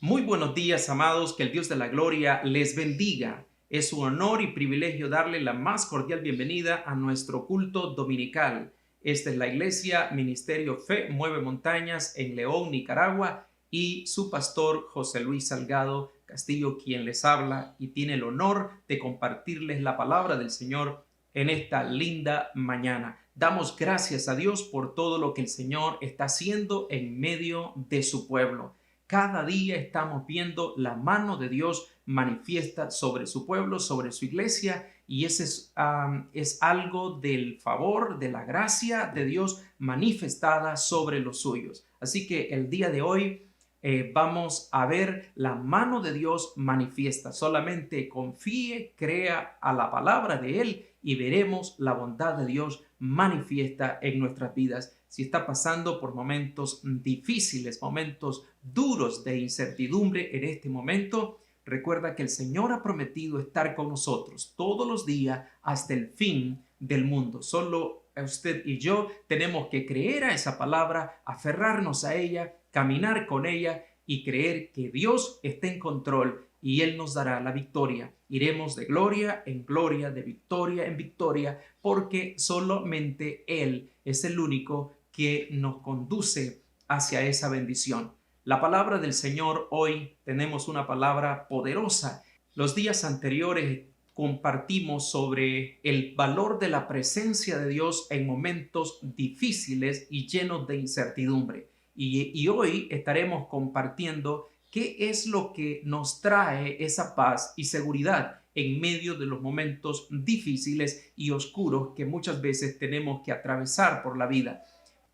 Muy buenos días, amados, que el Dios de la gloria les bendiga. Es un honor y privilegio darle la más cordial bienvenida a nuestro culto dominical. Esta es la iglesia Ministerio Fe Mueve Montañas en León, Nicaragua, y su pastor José Luis Salgado Castillo, quien les habla y tiene el honor de compartirles la palabra del Señor en esta linda mañana. Damos gracias a Dios por todo lo que el Señor está haciendo en medio de su pueblo. Cada día estamos viendo la mano de Dios manifiesta sobre su pueblo, sobre su iglesia, y ese es algo del favor, de la gracia de Dios manifestada sobre los suyos. Así que el día de hoy vamos a ver la mano de Dios manifiesta. Solamente confíe, crea a la palabra de Él y veremos la bondad de Dios manifiesta en nuestras vidas. Si está pasando por momentos difíciles, momentos duros de incertidumbre en este momento, recuerda que el Señor ha prometido estar con nosotros todos los días hasta el fin del mundo. Solo usted y yo tenemos que creer a esa palabra, aferrarnos a ella, caminar con ella y creer que Dios está en control y Él nos dará la victoria. Iremos de gloria en gloria, de victoria en victoria, porque solamente Él es el único que nos conduce hacia esa bendición. La palabra del Señor hoy tenemos una palabra poderosa. Los días anteriores compartimos sobre el valor de la presencia de Dios en momentos difíciles y llenos de incertidumbre. Y hoy estaremos compartiendo qué es lo que nos trae esa paz y seguridad en medio de los momentos difíciles y oscuros que muchas veces tenemos que atravesar por la vida.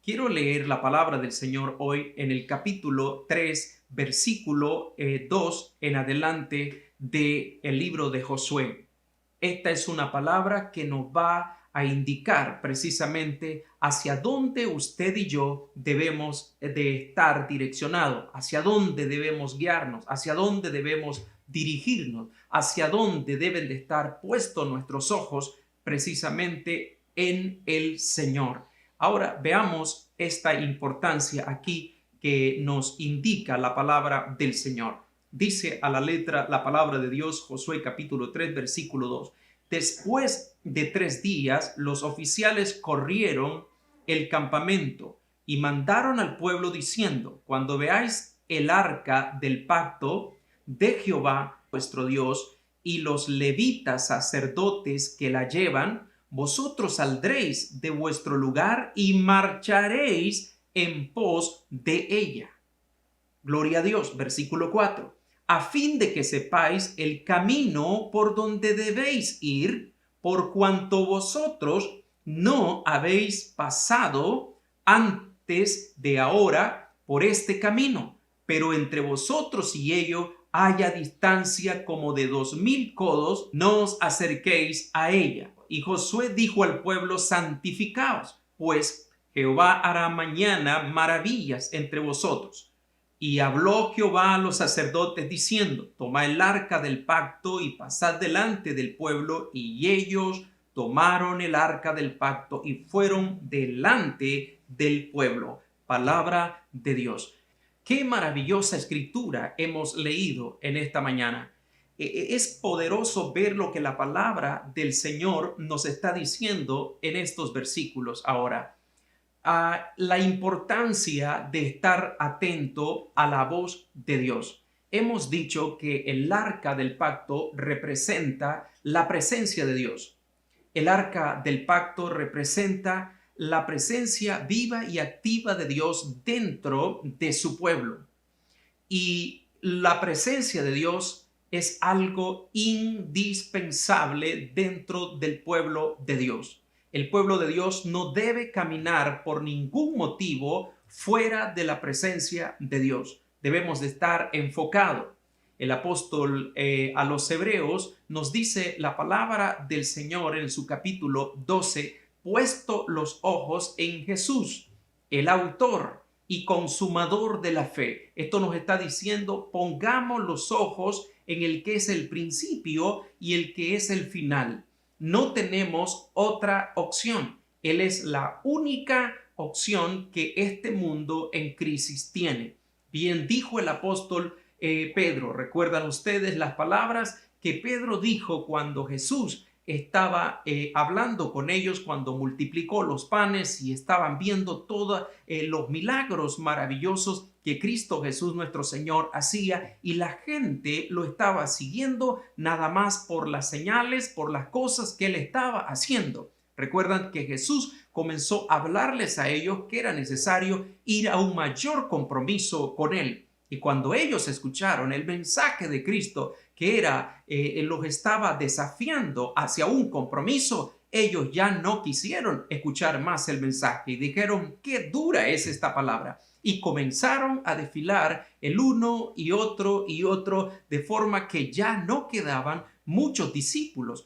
Quiero leer la palabra del Señor hoy en el capítulo 3, versículo 2 en adelante del libro de Josué. Esta es una palabra que nos va a indicar precisamente hacia dónde usted y yo debemos de estar direccionados, hacia dónde debemos guiarnos, hacia dónde debemos dirigirnos, hacia dónde deben de estar puestos nuestros ojos precisamente en el Señor. Ahora veamos esta importancia aquí que nos indica la palabra del Señor. Dice a la letra la palabra de Dios, Josué capítulo 3, versículo 2. Después de 3 días, los oficiales corrieron el campamento y mandaron al pueblo diciendo: cuando veáis el arca del pacto de Jehová, vuestro Dios, y los levitas sacerdotes que la llevan, vosotros saldréis de vuestro lugar y marcharéis en pos de ella. Gloria a Dios. Versículo 4. A fin de que sepáis el camino por donde debéis ir, por cuanto vosotros no habéis pasado antes de ahora por este camino, pero entre vosotros y ellos haya distancia como de 2000 codos, no os acerquéis a ella. Y Josué dijo al pueblo: santificaos, pues Jehová hará mañana maravillas entre vosotros. Y habló Jehová a los sacerdotes diciendo: tomad el arca del pacto y pasad delante del pueblo. Y ellos tomaron el arca del pacto y fueron delante del pueblo. Palabra de Dios. Qué maravillosa escritura hemos leído en esta mañana. Es poderoso ver lo que la palabra del Señor nos está diciendo en estos versículos ahora. La importancia de estar atento a la voz de Dios. Hemos dicho que el arca del pacto representa la presencia de Dios. El arca del pacto representa la presencia viva y activa de Dios dentro de su pueblo. Y la presencia de Dios es algo indispensable dentro del pueblo de Dios. El pueblo de Dios no debe caminar por ningún motivo fuera de la presencia de Dios. Debemos de estar enfocados. El apóstol a los hebreos nos dice la palabra del Señor en su capítulo 12, puesto los ojos en Jesús, el autor y consumador de la fe. Esto nos está diciendo: pongamos los ojos en el que es el principio y el que es el final. No tenemos otra opción. Él es la única opción que este mundo en crisis tiene. Bien dijo el apóstol Pedro. ¿Recuerdan ustedes las palabras que Pedro dijo cuando Jesús estaba hablando con ellos, cuando multiplicó los panes y estaban viendo todos los milagros maravillosos que Cristo Jesús nuestro Señor hacía, y la gente lo estaba siguiendo nada más por las señales, por las cosas que él estaba haciendo? Recuerdan que Jesús comenzó a hablarles a ellos que era necesario ir a un mayor compromiso con él. Y cuando ellos escucharon el mensaje de Cristo, que era, los estaba desafiando hacia un compromiso, ellos ya no quisieron escuchar más el mensaje y dijeron: qué dura es esta palabra. Y comenzaron a desfilar el uno y otro, de forma que ya no quedaban muchos discípulos.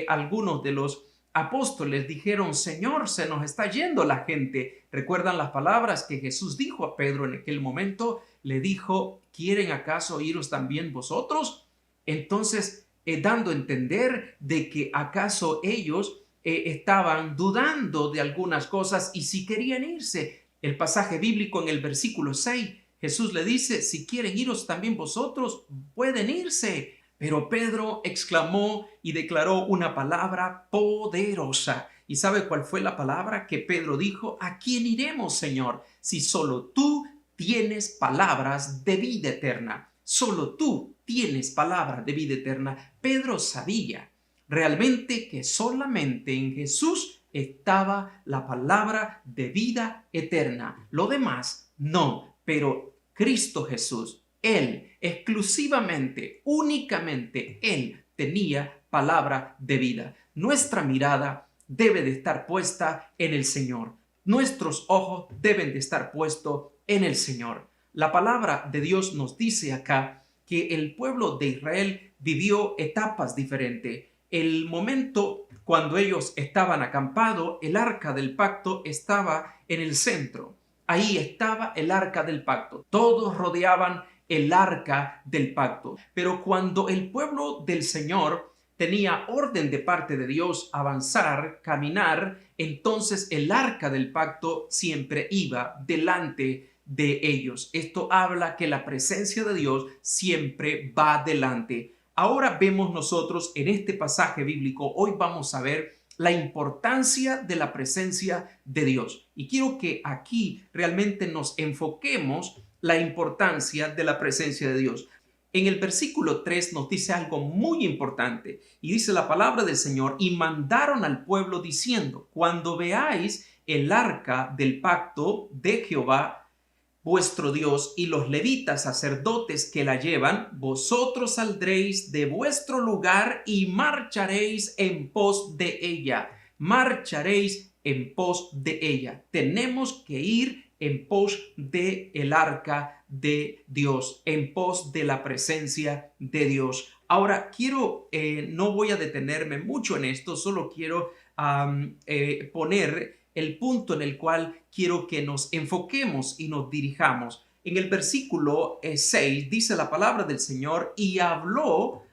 Algunos de los apóstoles dijeron: Señor, se nos está yendo la gente. ¿Recuerdan las palabras que Jesús dijo a Pedro en aquel momento? Le dijo: ¿quieren acaso iros también vosotros? Entonces, dando a entender de que acaso ellos estaban dudando de algunas cosas y si querían irse. El pasaje bíblico en el versículo 6, Jesús le dice: si quieren iros también vosotros, pueden irse. Pero Pedro exclamó y declaró una palabra poderosa. ¿Y sabe cuál fue la palabra que Pedro dijo? ¿A quién iremos, Señor? Si solo tú tienes palabras de vida eterna. Solo tú tienes palabras de vida eterna. Pedro sabía realmente que solamente en Jesús estaba la palabra de vida eterna. Lo demás no, pero Cristo Jesús, Él exclusivamente, únicamente Él tenía palabra de vida. Nuestra mirada debe de estar puesta en el Señor. Nuestros ojos deben de estar puestos en el Señor. La palabra de Dios nos dice acá que el pueblo de Israel vivió etapas diferentes. El momento cuando ellos estaban acampados, el arca del pacto estaba en el centro. Ahí estaba el arca del pacto. Todos rodeaban el arca del pacto. Pero cuando el pueblo del Señor tenía orden de parte de Dios avanzar, caminar, entonces el arca del pacto siempre iba delante de ellos. Esto habla que la presencia de Dios siempre va delante. Ahora vemos nosotros en este pasaje bíblico, hoy vamos a ver la importancia de la presencia de Dios. Y quiero que aquí realmente nos enfoquemos la importancia de la presencia de Dios. En el versículo 3 nos dice algo muy importante y dice la palabra del Señor: y mandaron al pueblo diciendo: cuando veáis el arca del pacto de Jehová vuestro Dios y los levitas sacerdotes que la llevan, vosotros saldréis de vuestro lugar y marcharéis en pos de ella. Marcharéis en pos de ella. Tenemos que ir en pos de el arca de Dios, en pos de la presencia de Dios. Ahora no voy a detenerme mucho en esto, solo quiero poner el punto en el cual quiero que nos enfoquemos y nos dirijamos. En el versículo 6 dice la palabra del Señor: y habló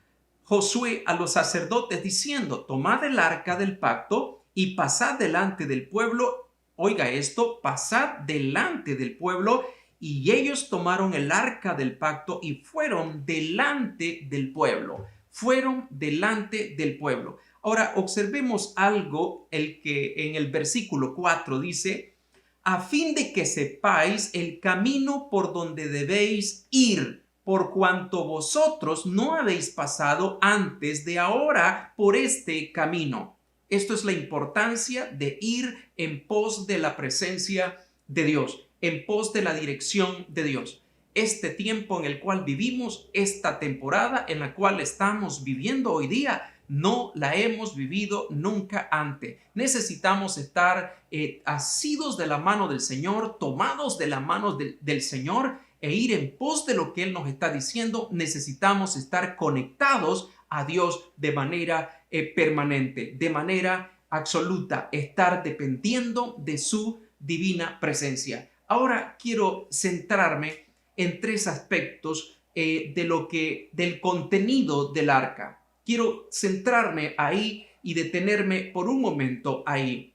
Josué a los sacerdotes diciendo: tomad el arca del pacto y pasad delante del pueblo. Oiga esto: pasad delante del pueblo. Y ellos tomaron el arca del pacto y fueron delante del pueblo. Fueron delante del pueblo. Ahora observemos algo, el que en el versículo 4 dice: a fin de que sepáis el camino por donde debéis ir, por cuanto vosotros no habéis pasado antes de ahora por este camino. Esto es la importancia de ir en pos de la presencia de Dios, en pos de la dirección de Dios. Este tiempo en el cual vivimos, esta temporada en la cual estamos viviendo hoy día, no la hemos vivido nunca antes. Necesitamos estar asidos de la mano del Señor, tomados de la mano del Señor e ir en pos de lo que Él nos está diciendo. Necesitamos estar conectados a Dios de manera permanente, de manera absoluta, estar dependiendo de su divina presencia. Ahora quiero centrarme en tres aspectos del contenido del arca. Quiero centrarme ahí y detenerme por un momento ahí.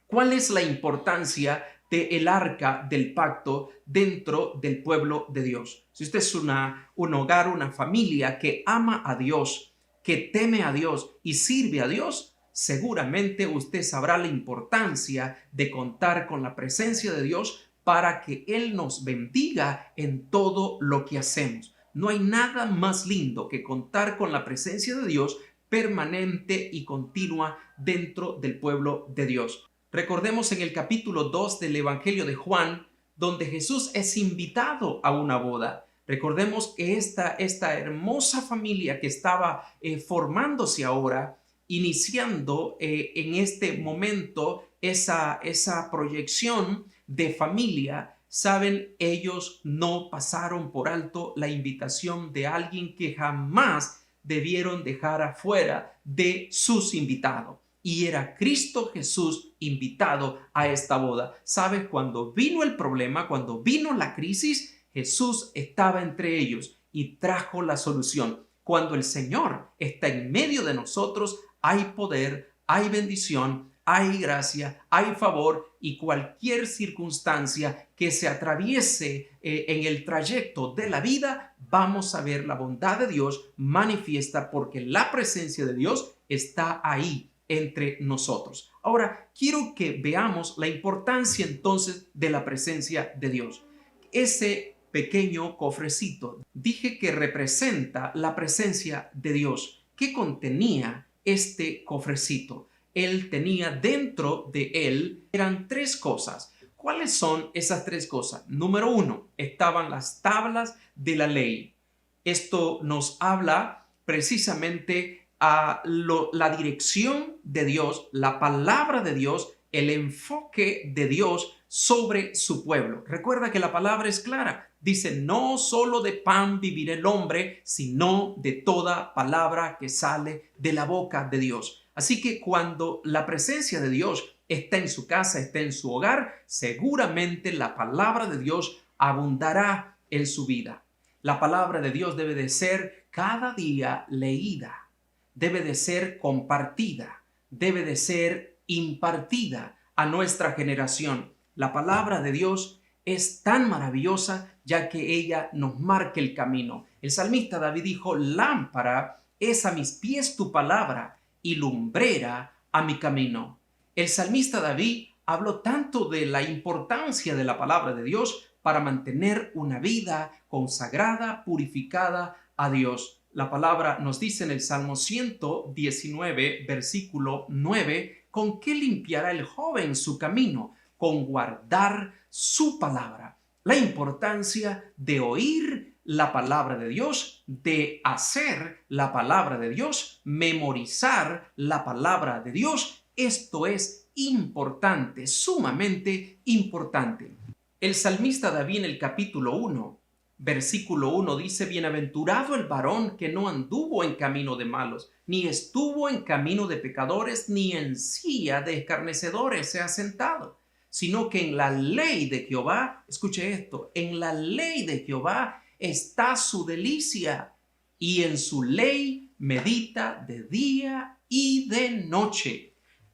¿Cuál es la importancia del arca del pacto dentro del pueblo de Dios. Si usted es un hogar, una familia que ama a Dios, que teme a Dios y sirve a Dios, seguramente usted sabrá la importancia de contar con la presencia de Dios para que Él nos bendiga en todo lo que hacemos. No hay nada más lindo que contar con la presencia de Dios permanente y continua dentro del pueblo de Dios. Recordemos en el capítulo 2 del Evangelio de Juan, donde Jesús es invitado a una boda. Recordemos que esta hermosa familia que estaba formándose ahora, iniciando en este momento esa proyección de familia, saben, ellos no pasaron por alto la invitación de alguien que jamás debieron dejar afuera de sus invitados. Y era Cristo Jesús invitado a esta boda. ¿Sabes? Cuando vino el problema, cuando vino la crisis, Jesús estaba entre ellos y trajo la solución. Cuando el Señor está en medio de nosotros, hay poder, hay bendición, hay gracia, hay favor, y cualquier circunstancia que se atraviese en el trayecto de la vida, vamos a ver la bondad de Dios manifiesta, porque la presencia de Dios está ahí entre nosotros. Ahora, quiero que veamos la importancia entonces de la presencia de Dios. Ese pequeño cofrecito, dije que representa la presencia de Dios. ¿Qué contenía este cofrecito? Él tenía dentro de él, eran tres cosas. ¿Cuáles son esas tres cosas? Número uno, estaban las tablas de la ley. Esto nos habla precisamente a la dirección de Dios, la palabra de Dios, el enfoque de Dios sobre su pueblo. Recuerda que la palabra es clara. Dice, no solo de pan vivirá el hombre, sino de toda palabra que sale de la boca de Dios. Así que cuando la presencia de Dios está en su casa, está en su hogar, seguramente la palabra de Dios abundará en su vida. La palabra de Dios debe de ser cada día leída, debe de ser compartida, debe de ser impartida a nuestra generación. La palabra de Dios es tan maravillosa ya que ella nos marca el camino. El salmista David dijo, lámpara es a mis pies tu palabra y lumbrera a mi camino. El salmista David habló tanto de la importancia de la palabra de Dios para mantener una vida consagrada, purificada a Dios. La palabra nos dice en el Salmo 119, versículo 9, ¿con qué limpiará el joven su camino? Con guardar su palabra. La importancia de oír la palabra de Dios, de hacer la palabra de Dios, memorizar la palabra de Dios. Esto es importante, sumamente importante. El salmista David en el capítulo 1, versículo 1 dice, bienaventurado el varón que no anduvo en camino de malos, ni estuvo en camino de pecadores, ni en silla de escarnecedores se ha sentado, sino que en la ley de Jehová, escuche esto, en la ley de Jehová está su delicia, y en su ley medita de día y de noche.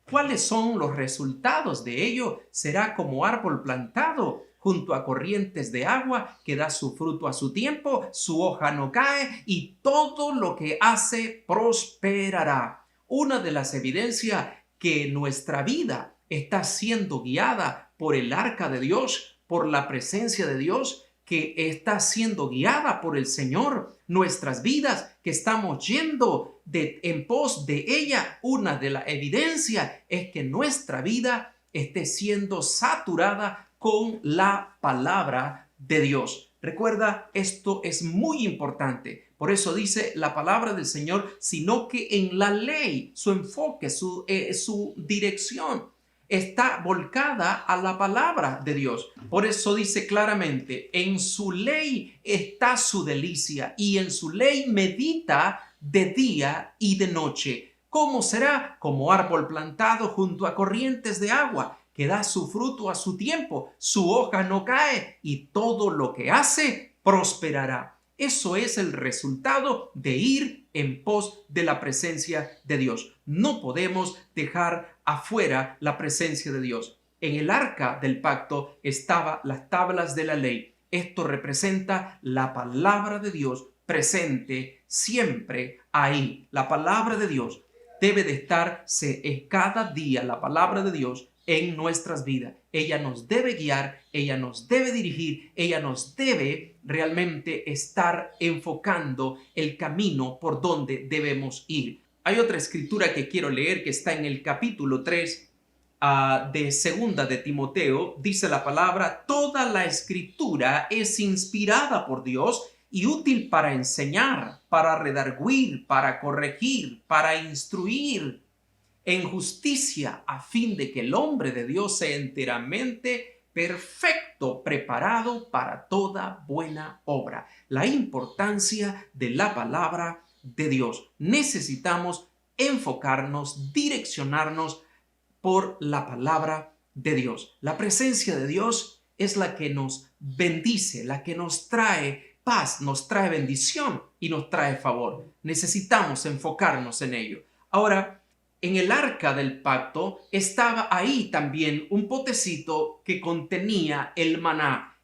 ¿Cuáles son los resultados de ello? Será como árbol plantado junto a corrientes de agua, que da su fruto a su tiempo, su hoja no cae, y todo lo que hace prosperará. Una de las evidencias que nuestra vida está siendo guiada por el arca de Dios, por la presencia de Dios, que está siendo guiada por el Señor, nuestras vidas que estamos yendo en pos de ella, una de las evidencias es que nuestra vida esté siendo saturada con la palabra de Dios. Recuerda, esto es muy importante. Por eso dice la palabra del Señor, sino que en la ley, su enfoque, su dirección está volcada a la palabra de Dios. Por eso dice claramente, en su ley está su delicia y en su ley medita de día y de noche. ¿Cómo será? Como árbol plantado junto a corrientes de agua, que da su fruto a su tiempo, su hoja no cae y todo lo que hace prosperará. Eso es el resultado de ir en pos de la presencia de Dios. No podemos dejar afuera la presencia de Dios. En el arca del pacto estaban las tablas de la ley. Esto representa la palabra de Dios presente siempre ahí. La palabra de Dios debe de estarse cada día, la palabra de Dios en nuestras vidas. Ella nos debe guiar, ella nos debe dirigir, ella nos debe realmente estar enfocando el camino por donde debemos ir. Hay otra escritura que quiero leer que está en el capítulo 3 de Segunda de Timoteo. Dice la palabra: toda la escritura es inspirada por Dios y útil para enseñar, para redarguir, para corregir, para instruir en justicia, a fin de que el hombre de Dios sea enteramente perfecto, preparado para toda buena obra. La importancia de la palabra de Dios. Necesitamos enfocarnos, direccionarnos por la palabra de Dios. La presencia de Dios es la que nos bendice, la que nos trae paz, nos trae bendición y nos trae favor. Necesitamos enfocarnos en ello. Ahora, en el arca del pacto estaba ahí también un potecito que contenía el maná.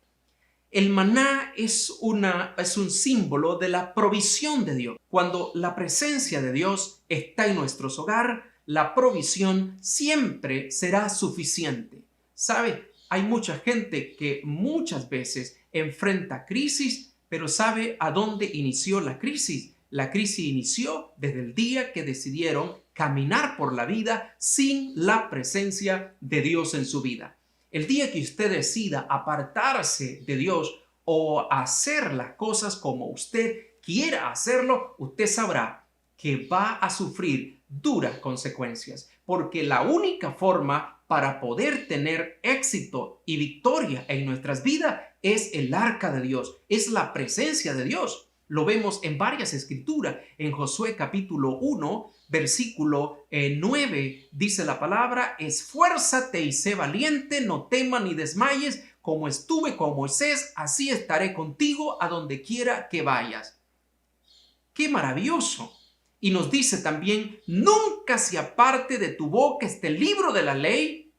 El maná es un símbolo de la provisión de Dios. Cuando la presencia de Dios está en nuestros hogares, la provisión siempre será suficiente. ¿Sabe? Hay mucha gente que muchas veces enfrenta crisis, pero ¿sabe a dónde inició la crisis? La crisis inició desde el día que decidieron caminar por la vida sin la presencia de Dios en su vida. El día que usted decida apartarse de Dios o hacer las cosas como usted quiera hacerlo, usted sabrá que va a sufrir duras consecuencias, porque la única forma para poder tener éxito y victoria en nuestras vidas es el arca de Dios, es la presencia de Dios. Lo vemos en varias escrituras. En Josué capítulo 1, versículo 9, dice la palabra: esfuérzate y sé valiente, no temas ni desmayes, como estuve con Moisés, así estaré contigo a donde quiera que vayas. ¡Qué maravilloso! Y nos dice también: nunca se aparte de tu boca este libro de la ley,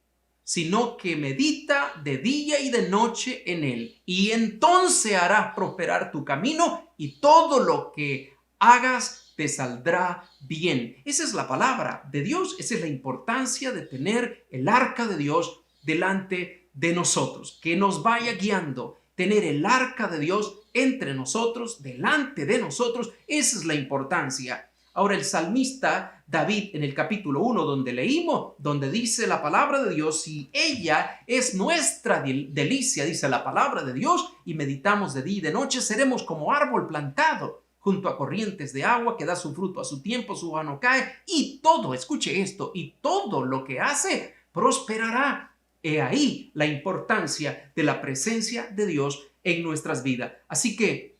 sino que medita de día y de noche en él, y entonces harás prosperar tu camino y todo lo que hagas te saldrá bien. Esa es la palabra de Dios, esa es la importancia de tener el arca de Dios delante de nosotros, que nos vaya guiando, tener el arca de Dios entre nosotros, delante de nosotros, esa es la importancia. Ahora el salmista David en el capítulo 1 donde leímos, donde dice la palabra de Dios: si ella es nuestra delicia, dice la palabra de Dios, y meditamos de día y de noche, seremos como árbol plantado junto a corrientes de agua que da su fruto a su tiempo, su hoja no cae, y todo, escuche esto, y todo lo que hace prosperará. He ahí la importancia de la presencia de Dios en nuestras vidas. Así que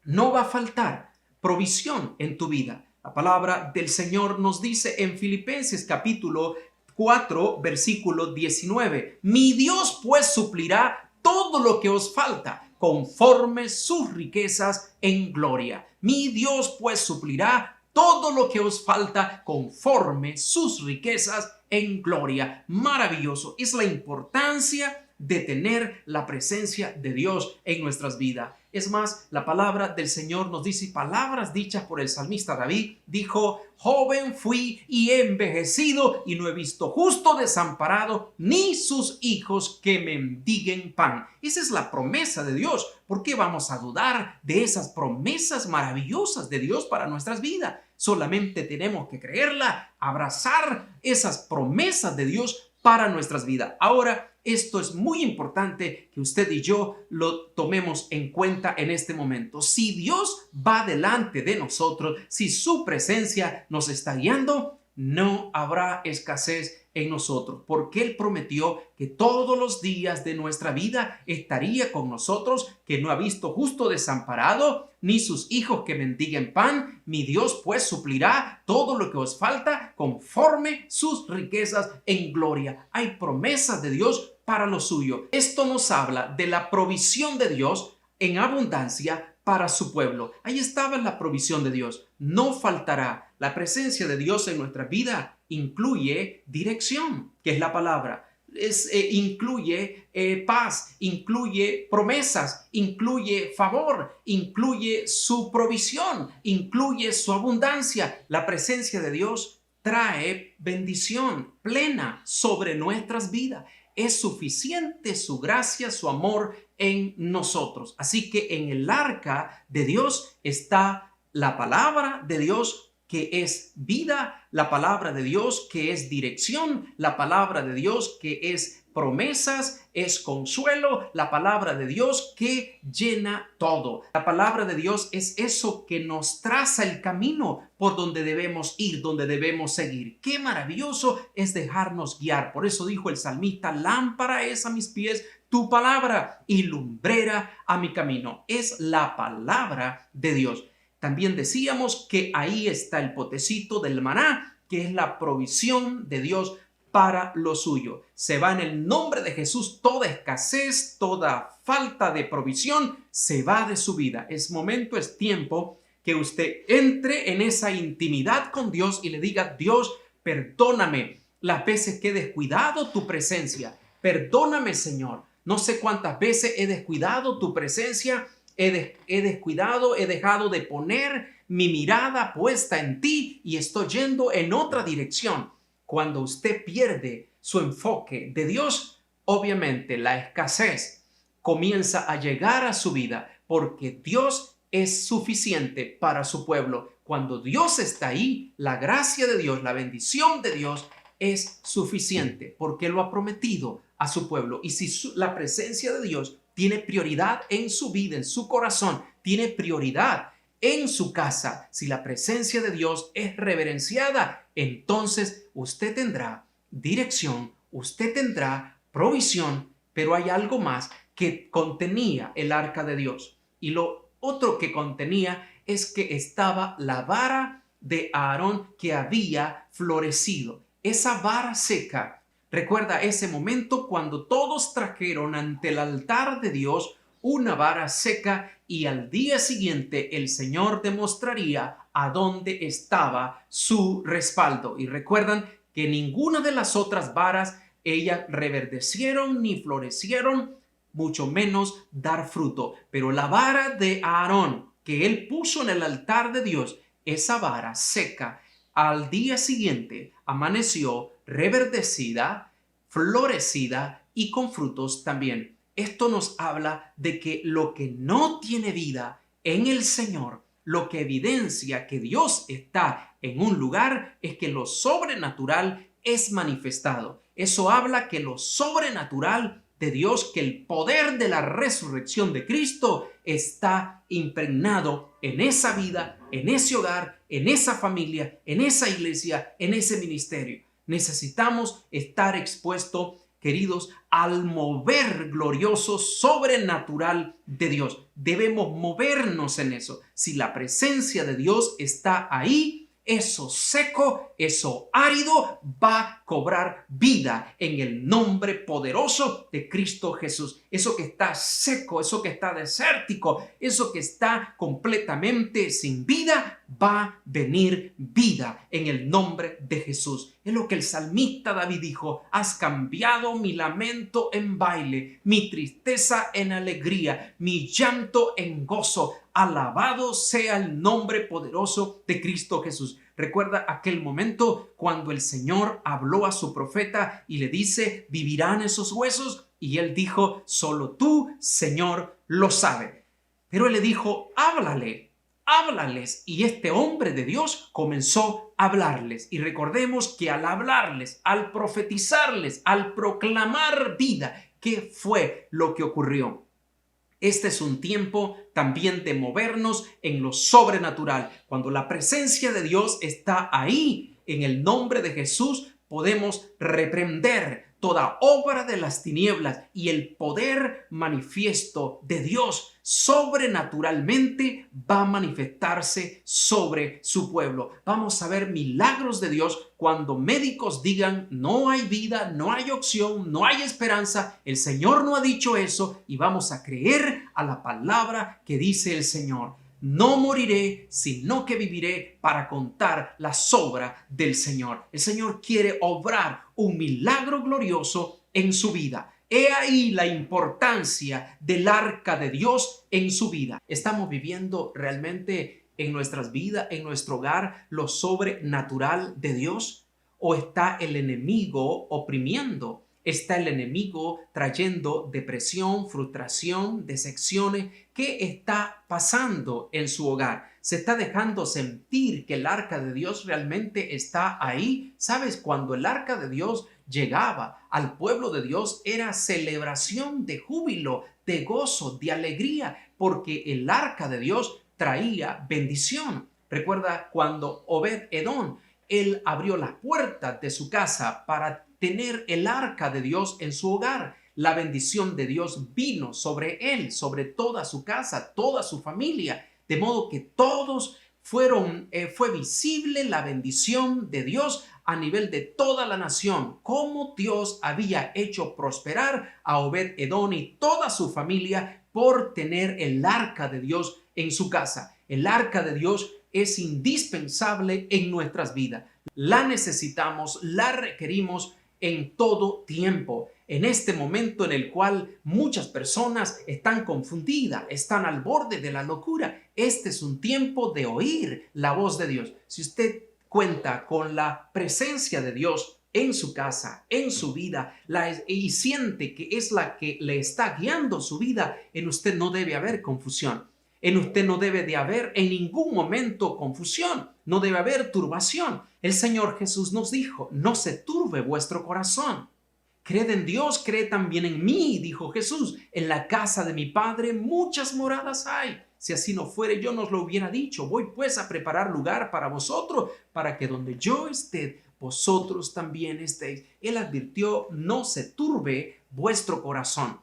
no va a faltar provisión en tu vida. La palabra del Señor nos dice en Filipenses capítulo 4, versículo 19: mi Dios pues suplirá todo lo que os falta conforme sus riquezas en gloria. Mi Dios pues suplirá todo lo que os falta conforme sus riquezas en gloria. Maravilloso. Es la importancia de tener la presencia de Dios en nuestras vidas. Es más, la palabra del Señor nos dice, palabras dichas por el salmista David, dijo: joven fui y he envejecido y no he visto justo desamparado ni sus hijos que mendiguen pan. Esa es la promesa de Dios. ¿Por qué vamos a dudar de esas promesas maravillosas de Dios para nuestras vidas? Solamente tenemos que creerla, abrazar esas promesas de Dios para nuestras vidas. Ahora, esto es muy importante que usted y yo lo tomemos en cuenta en este momento. Si Dios va delante de nosotros, si su presencia nos está guiando, no habrá escasez en nosotros, porque Él prometió que todos los días de nuestra vida estaría con nosotros, que no ha visto justo desamparado, ni sus hijos que mendiguen pan. Mi Dios pues suplirá todo lo que os falta conforme sus riquezas en gloria. Hay promesas de Dios para lo suyo. Esto nos habla de la provisión de Dios en abundancia para su pueblo. Ahí estaba la provisión de Dios. No faltará. La presencia de Dios en nuestra vida incluye dirección, que es la palabra. incluye paz, incluye promesas, incluye favor, incluye su provisión, incluye su abundancia. La presencia de Dios trae bendición plena sobre nuestras vidas. Es suficiente su gracia, su amor en nosotros. Así que en el arca de Dios está la palabra de Dios, que es vida, la palabra de Dios que es dirección, la palabra de Dios que es promesas, es consuelo, la palabra de Dios que llena todo. La palabra de Dios es eso que nos traza el camino por donde debemos ir, donde debemos seguir. Qué maravilloso es dejarnos guiar. Por eso dijo el salmista: lámpara es a mis pies tu palabra y lumbrera a mi camino. Es la palabra de Dios. También decíamos que ahí está el potecito del maná, que es la provisión de Dios para lo suyo. Se va en el nombre de Jesús toda escasez, toda falta de provisión, se va de su vida. Es momento, es tiempo que usted entre en esa intimidad con Dios y le diga: Dios, perdóname las veces que he descuidado tu presencia. Perdóname, Señor. No sé cuántas veces he descuidado tu presencia. He descuidado, he dejado de poner mi mirada puesta en ti y estoy yendo en otra dirección. Cuando usted pierde su enfoque de Dios, obviamente la escasez comienza a llegar a su vida, porque Dios es suficiente para su pueblo. Cuando Dios está ahí, la gracia de Dios, la bendición de Dios es suficiente, porque lo ha prometido a su pueblo. Y si la presencia de Dios tiene prioridad en su vida, en su corazón, tiene prioridad en su casa, si la presencia de Dios es reverenciada, entonces usted tendrá dirección, usted tendrá provisión. Pero hay algo más que contenía el arca de Dios. Y lo otro que contenía es que estaba la vara de Aarón que había florecido. Esa vara seca. Recuerda ese momento cuando todos trajeron ante el altar de Dios una vara seca, y al día siguiente el Señor demostraría a dónde estaba su respaldo. Y recuerdan que ninguna de las otras varas ellas reverdecieron ni florecieron, mucho menos dar fruto. Pero la vara de Aarón que él puso en el altar de Dios, esa vara seca, al día siguiente amaneció reverdecida, florecida y con frutos también. Esto nos habla de que lo que no tiene vida en el Señor, lo que evidencia que Dios está en un lugar, es que lo sobrenatural es manifestado. Eso habla que lo sobrenatural de Dios, que el poder de la resurrección de Cristo está impregnado en esa vida, en ese hogar, en esa familia, en esa iglesia, en ese ministerio. Necesitamos estar expuestos, queridos, al mover glorioso, sobrenatural de Dios. Debemos movernos en eso. Si la presencia de Dios está ahí, eso seco, eso árido va a cobrar vida en el nombre poderoso de Cristo Jesús. Eso que está seco, eso que está desértico, eso que está completamente sin vida, va a venir vida en el nombre de Jesús. Es lo que el salmista David dijo: has cambiado mi lamento en baile, mi tristeza en alegría, mi llanto en gozo. Alabado sea el nombre poderoso de Cristo Jesús. Recuerda aquel momento cuando el Señor habló a su profeta y le dice: ¿vivirán esos huesos? Y él dijo: solo tú, Señor, lo sabe. Pero él le dijo: háblales. Y este hombre de Dios comenzó a hablarles. Y recordemos que al hablarles, al profetizarles, al proclamar vida, ¿qué fue lo que ocurrió? Este es un tiempo también de movernos en lo sobrenatural. Cuando la presencia de Dios está ahí, en el nombre de Jesús, podemos reprender toda obra de las tinieblas, y el poder manifiesto de Dios sobrenaturalmente va a manifestarse sobre su pueblo. Vamos a ver milagros de Dios cuando médicos digan: no hay vida, no hay opción, no hay esperanza. El Señor no ha dicho eso, y vamos a creer a la palabra que dice el Señor. No moriré, sino que viviré para contar las obras del Señor. El Señor quiere obrar un milagro glorioso en su vida. He ahí la importancia del arca de Dios en su vida. Estamos viviendo realmente en nuestras vidas, en nuestro hogar, lo sobrenatural de Dios, o está el enemigo oprimiendo. Está el enemigo trayendo depresión, frustración, decepciones. ¿Qué está pasando en su hogar? ¿Se está dejando sentir que el arca de Dios realmente está ahí? ¿Sabes? Cuando el arca de Dios llegaba al pueblo de Dios, era celebración de júbilo, de gozo, de alegría, porque el arca de Dios traía bendición. Recuerda cuando Obed-Edom, él abrió las puertas de su casa para tener el arca de Dios en su hogar. La bendición de Dios vino sobre él, sobre toda su casa, toda su familia, de modo que todos fue visible la bendición de Dios a nivel de toda la nación, cómo Dios había hecho prosperar a Obed-Edom y toda su familia por tener el arca de Dios en su casa. El arca de Dios es indispensable en nuestras vidas. La necesitamos, la requerimos en todo tiempo. En este momento en el cual muchas personas están confundidas, están al borde de la locura, este es un tiempo de oír la voz de Dios. Si usted cuenta con la presencia de Dios en su casa, en su vida, y siente que es la que le está guiando su vida, en usted no debe haber confusión. En usted no debe de haber en ningún momento confusión, no debe haber turbación. El Señor Jesús nos dijo, no se turbe vuestro corazón. Creed en Dios, cree también en mí, dijo Jesús. En la casa de mi Padre muchas moradas hay. Si así no fuere, yo nos lo hubiera dicho. Voy pues a preparar lugar para vosotros, para que donde yo esté, vosotros también estéis. Él advirtió, no se turbe vuestro corazón.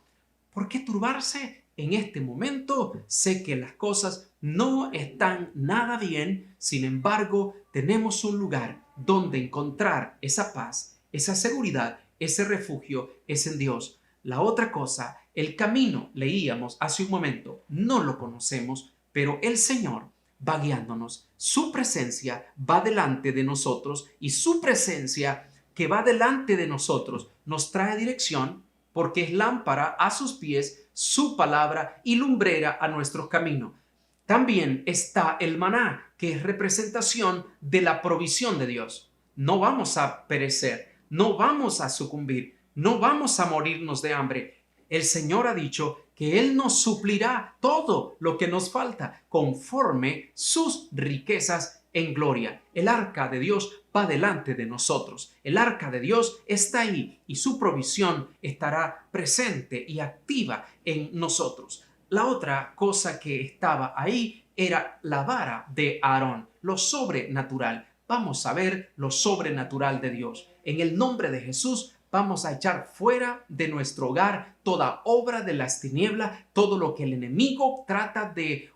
¿Por qué turbarse? En este momento sé que las cosas no están nada bien, sin embargo, tenemos un lugar donde encontrar esa paz, esa seguridad, ese refugio es en Dios. La otra cosa, el camino, leíamos hace un momento, no lo conocemos, pero el Señor va guiándonos. Su presencia va delante de nosotros y su presencia que va delante de nosotros nos trae dirección porque es lámpara a sus pies, su palabra y lumbrera a nuestros caminos. También está el maná, que es representación de la provisión de Dios. No vamos a perecer, no vamos a sucumbir, no vamos a morirnos de hambre. El Señor ha dicho que Él nos suplirá todo lo que nos falta conforme sus riquezas en gloria. El arca de Dios va delante de nosotros. El arca de Dios está ahí y su provisión estará presente y activa en nosotros. La otra cosa que estaba ahí era la vara de Aarón, lo sobrenatural. Vamos a ver lo sobrenatural de Dios. En el nombre de Jesús vamos a echar fuera de nuestro hogar toda obra de las tinieblas, todo lo que el enemigo trata de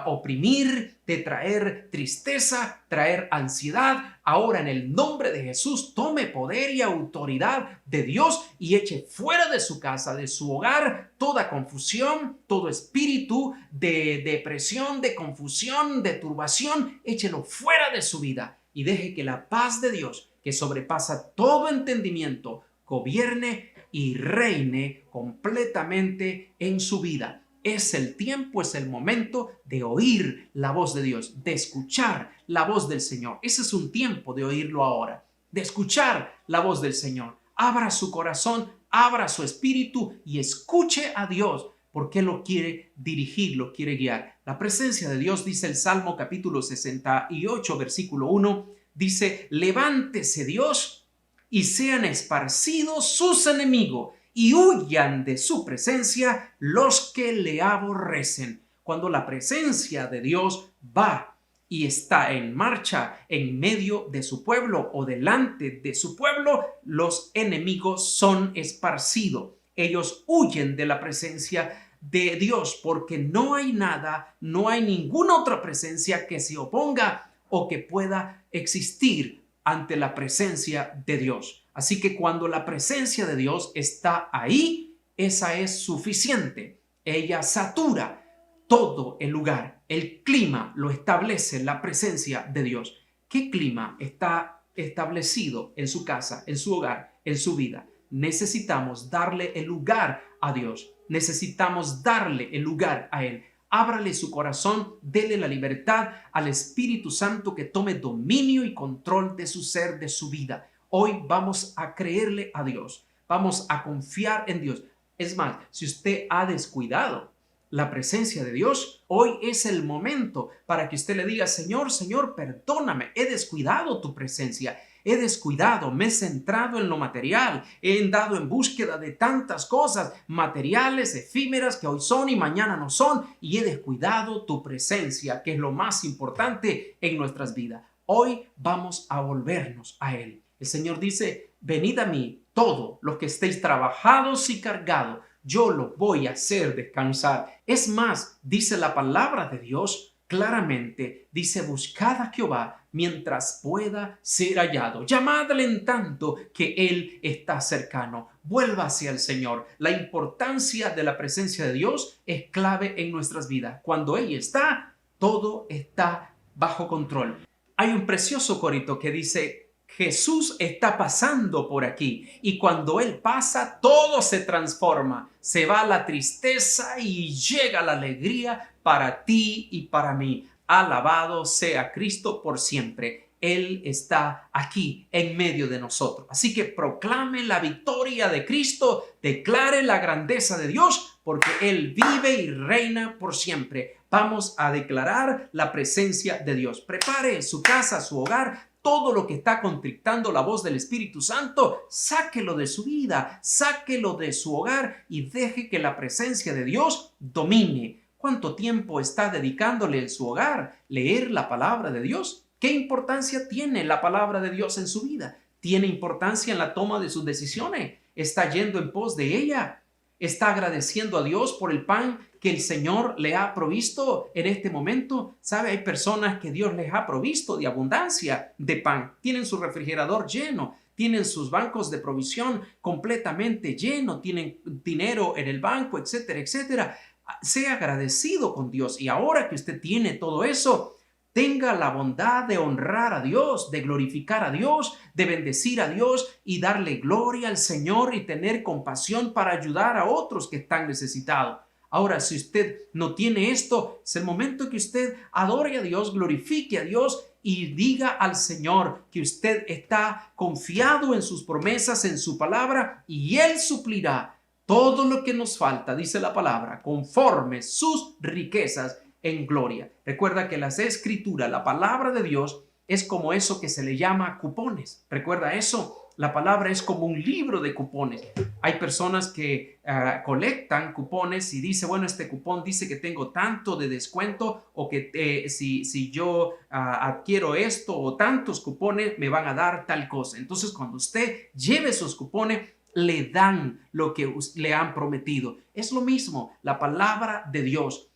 oprimir, de traer tristeza, traer ansiedad. Ahora en el nombre de Jesús tome poder y autoridad de Dios y eche fuera de su casa, de su hogar, toda confusión, todo espíritu de depresión, de confusión, de turbación, échelo fuera de su vida y deje que la paz de Dios, que sobrepasa todo entendimiento, gobierne y reine completamente en su vida. Es el tiempo, es el momento de oír la voz de Dios, de escuchar la voz del Señor. Ese es un tiempo de oírlo ahora, de escuchar la voz del Señor. Abra su corazón, abra su espíritu y escuche a Dios, porque lo quiere dirigir, lo quiere guiar. La presencia de Dios, dice el Salmo capítulo 68, versículo 1, dice, levántese Dios y sean esparcidos sus enemigos y huyan de su presencia los que le aborrecen. Cuando la presencia de Dios va y está en marcha en medio de su pueblo o delante de su pueblo, los enemigos son esparcidos. Ellos huyen de la presencia de Dios porque no hay nada, no hay ninguna otra presencia que se oponga o que pueda existir ante la presencia de Dios. Así que cuando la presencia de Dios está ahí, esa es suficiente. Ella satura todo el lugar. El clima lo establece la presencia de Dios. ¿Qué clima está establecido en su casa, en su hogar, en su vida? necesitamos darle el lugar a Dios. Necesitamos darle el lugar a Él. Ábrale su corazón, dele la libertad al Espíritu Santo que tome dominio y control de su ser, de su vida. Hoy vamos a creerle a Dios. Vamos a confiar en Dios. Es más, si usted ha descuidado la presencia de Dios, hoy es el momento para que usted le diga: Señor, Señor, perdóname, he descuidado tu presencia. He descuidado, me he centrado en lo material, he andado en búsqueda de tantas cosas materiales, efímeras, que hoy son y mañana no son, y he descuidado tu presencia, que es lo más importante en nuestras vidas. Hoy vamos a volvernos a Él. El Señor dice: venid a mí todos los que estéis trabajados y cargados, yo los voy a hacer descansar. Es más, dice la palabra de Dios claramente, dice: buscad a Jehová mientras pueda ser hallado. Llamadle en tanto que Él está cercano. Vuelva hacia el Señor. La importancia de la presencia de Dios es clave en nuestras vidas. Cuando Él está, todo está bajo control. Hay un precioso corito que dice: Jesús está pasando por aquí, y cuando Él pasa, todo se transforma. Se va la tristeza y llega la alegría para ti y para mí. Alabado sea Cristo por siempre. Él está aquí en medio de nosotros. Así que proclame la victoria de Cristo, declare la grandeza de Dios, porque Él vive y reina por siempre. Vamos a declarar la presencia de Dios. Prepare su casa, su hogar. Todo lo que está contrictando la voz del Espíritu Santo, sáquelo de su vida, sáquelo de su hogar y deje que la presencia de Dios domine. ¿Cuánto tiempo está dedicándole en su hogar leer la palabra de Dios? ¿Qué importancia tiene la palabra de Dios en su vida? ¿Tiene importancia en la toma de sus decisiones? ¿Está yendo en pos de ella? ¿Está agradeciendo a Dios por el pan que el Señor le ha provisto en este momento? ¿Sabe? Hay personas que Dios les ha provisto de abundancia de pan. Tienen su refrigerador lleno, tienen sus bancos de provisión completamente llenos, tienen dinero en el banco, etcétera, etcétera. Sea agradecido con Dios, y ahora que usted tiene todo eso, tenga la bondad de honrar a Dios, de glorificar a Dios, de bendecir a Dios y darle gloria al Señor y tener compasión para ayudar a otros que están necesitados. Ahora, si usted no tiene esto, es el momento que usted adore a Dios, glorifique a Dios y diga al Señor que usted está confiado en sus promesas, en su palabra, y Él suplirá todo lo que nos falta, dice la palabra, conforme sus riquezas en gloria. Recuerda que las escrituras, la palabra de Dios, es como eso que se le llama cupones. ¿Recuerda eso? La palabra es como un libro de cupones. Hay personas que colectan cupones y dice: bueno, este cupón dice que tengo tanto de descuento, o que si yo adquiero esto o tantos cupones me van a dar tal cosa. Entonces, cuando usted lleve esos cupones, le dan lo que le han prometido. Es lo mismo, la palabra de Dios.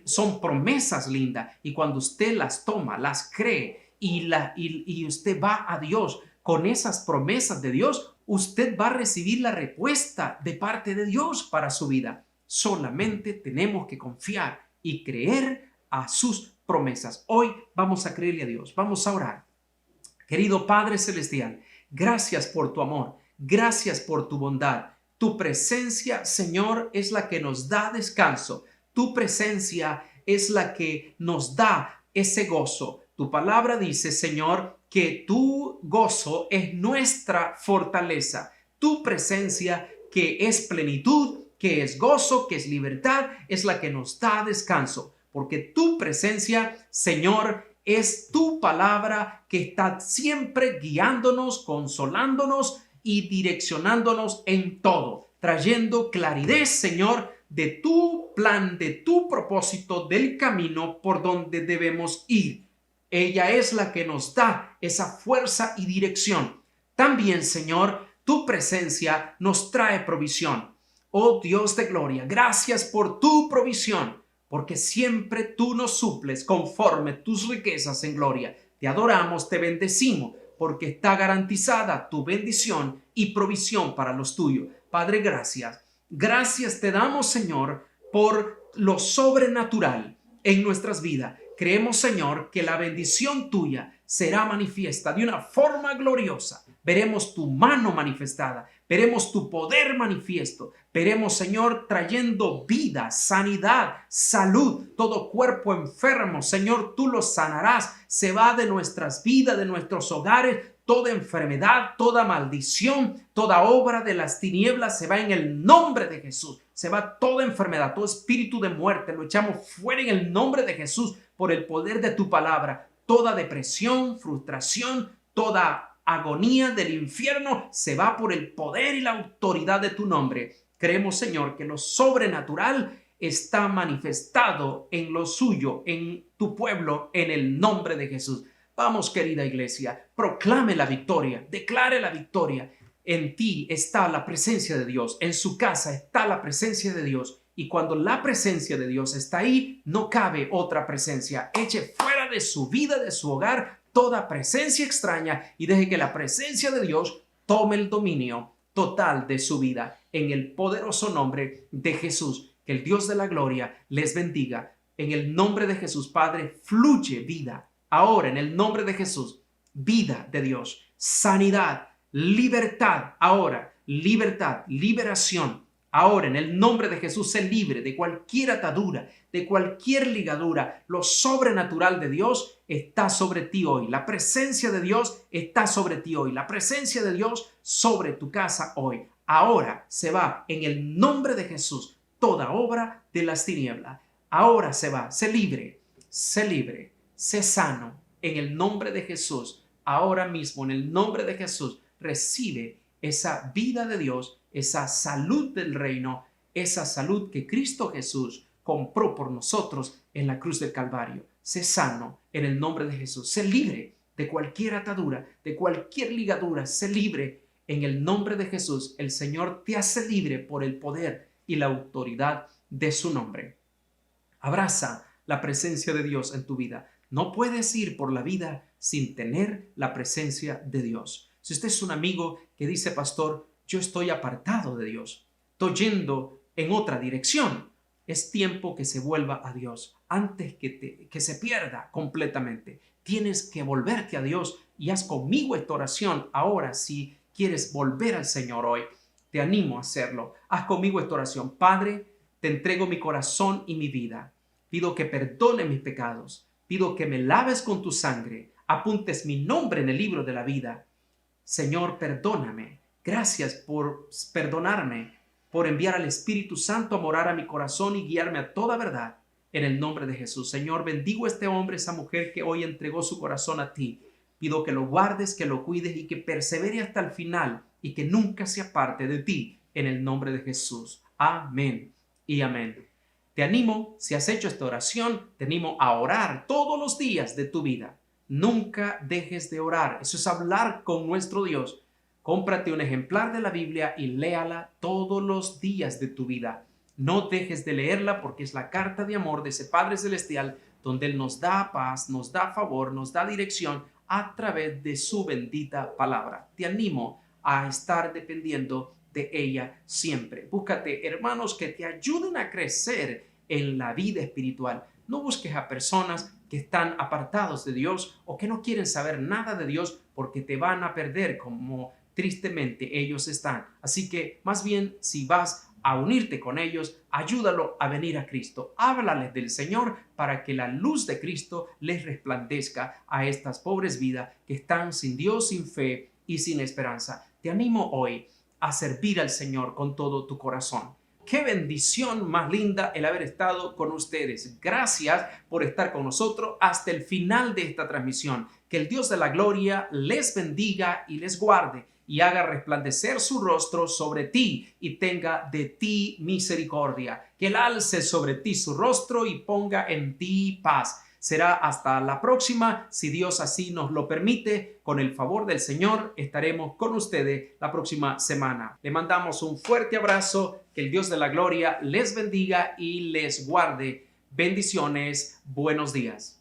Son promesas lindas, y cuando usted las toma, las cree y usted va a Dios con esas promesas de Dios, usted va a recibir la respuesta de parte de Dios para su vida. Solamente tenemos que confiar y creer a sus promesas. Hoy vamos a creerle a Dios, vamos a orar. Querido Padre Celestial, gracias por tu amor, gracias por tu bondad. Tu presencia, Señor, es la que nos da descanso. Tu presencia es la que nos da ese gozo. Tu palabra dice, Señor, que tu gozo es nuestra fortaleza. Tu presencia, que es plenitud, que es gozo, que es libertad, es la que nos da descanso. Porque tu presencia, Señor, es tu palabra que está siempre guiándonos, consolándonos y direccionándonos en todo, trayendo claridad, Señor, de tu plan, de tu propósito, del camino por donde debemos ir. Ella es la que nos da esa fuerza y dirección. También, Señor, tu presencia nos trae provisión. Oh Dios de gloria, gracias por tu provisión, porque siempre tú nos suples conforme tus riquezas en gloria. Te adoramos, te bendecimos, porque está garantizada tu bendición y provisión para los tuyos. Padre, gracias. Gracias te damos, Señor, por lo sobrenatural en nuestras vidas. Creemos, Señor, que la bendición tuya será manifiesta de una forma gloriosa. Veremos tu mano manifestada. Veremos tu poder manifiesto. Veremos, Señor, trayendo vida, sanidad, salud. Todo cuerpo enfermo, Señor, tú lo sanarás. Se va de nuestras vidas, de nuestros hogares, toda enfermedad, toda maldición, toda obra de las tinieblas se va en el nombre de Jesús. Se va toda enfermedad, todo espíritu de muerte. Lo echamos fuera en el nombre de Jesús por el poder de tu palabra. Toda depresión, frustración, toda agonía del infierno se va por el poder y la autoridad de tu nombre. Creemos, Señor, que lo sobrenatural está manifestado en lo suyo, en tu pueblo, en el nombre de Jesús. Vamos, querida iglesia, proclame la victoria, declare la victoria. En ti está la presencia de Dios, en su casa está la presencia de Dios. Y cuando la presencia de Dios está ahí, no cabe otra presencia. Eche fuera de su vida, de su hogar, toda presencia extraña y deje que la presencia de Dios tome el dominio total de su vida. En el poderoso nombre de Jesús, que el Dios de la gloria les bendiga. En el nombre de Jesús, Padre, fluye vida. Ahora, en el nombre de Jesús, vida de Dios, sanidad, libertad. Ahora, libertad, liberación. Ahora, en el nombre de Jesús, sé libre de cualquier atadura, de cualquier ligadura. Lo sobrenatural de Dios está sobre ti hoy. La presencia de Dios está sobre ti hoy. La presencia de Dios sobre tu casa hoy. Ahora se va en el nombre de Jesús toda obra de las tinieblas. Ahora se va. Sé libre, sé sano en el nombre de Jesús. Ahora mismo, en el nombre de Jesús, recibe esa vida de Dios, esa salud del reino, esa salud que Cristo Jesús compró por nosotros en la cruz del Calvario. Sé sano en el nombre de Jesús. Sé libre de cualquier atadura, de cualquier ligadura. Sé libre en el nombre de Jesús. El Señor te hace libre por el poder y la autoridad de su nombre. Abraza la presencia de Dios en tu vida. No puedes ir por la vida sin tener la presencia de Dios. Si usted es un amigo que dice, pastor, yo estoy apartado de Dios, estoy yendo en otra dirección, es tiempo que se vuelva a Dios antes que se pierda completamente. Tienes que volverte a Dios y haz conmigo esta oración ahora si quieres volver al Señor hoy. Te animo a hacerlo. Haz conmigo esta oración. Padre, te entrego mi corazón y mi vida. Pido que perdone mis pecados. Pido que me laves con tu sangre. Apuntes mi nombre en el libro de la vida. Señor, perdóname. Gracias por perdonarme, por enviar al Espíritu Santo a morar a mi corazón y guiarme a toda verdad. En el nombre de Jesús. Señor, bendigo a este hombre, esa mujer que hoy entregó su corazón a ti. Pido que lo guardes, que lo cuides y que persevere hasta el final y que nunca se aparte de ti. En el nombre de Jesús. Amén y amén. Te animo, si has hecho esta oración, te animo a orar todos los días de tu vida. Nunca dejes de orar. Eso es hablar con nuestro Dios. Cómprate un ejemplar de la Biblia y léala todos los días de tu vida. No dejes de leerla porque es la carta de amor de ese Padre Celestial donde Él nos da paz, nos da favor, nos da dirección a través de su bendita palabra. Te animo a estar dependiendo de ella siempre. Búscate hermanos que te ayuden a crecer en la vida espiritual. No busques a personas que están apartados de Dios o que no quieren saber nada de Dios porque te van a perder como tristemente ellos están. Así que más bien si vas a unirte con ellos, ayúdalo a venir a Cristo. Háblales del Señor para que la luz de Cristo les resplandezca a estas pobres vidas que están sin Dios, sin fe y sin esperanza. Te animo hoy a servir al Señor con todo tu corazón. Qué bendición más linda el haber estado con ustedes. Gracias por estar con nosotros hasta el final de esta transmisión. Que el Dios de la gloria les bendiga y les guarde y haga resplandecer su rostro sobre ti y tenga de ti misericordia. Que Él alce sobre ti su rostro y ponga en ti paz. Será hasta la próxima, si Dios así nos lo permite. Con el favor del Señor estaremos con ustedes la próxima semana. Le mandamos un fuerte abrazo, que el Dios de la gloria les bendiga y les guarde. Bendiciones, buenos días.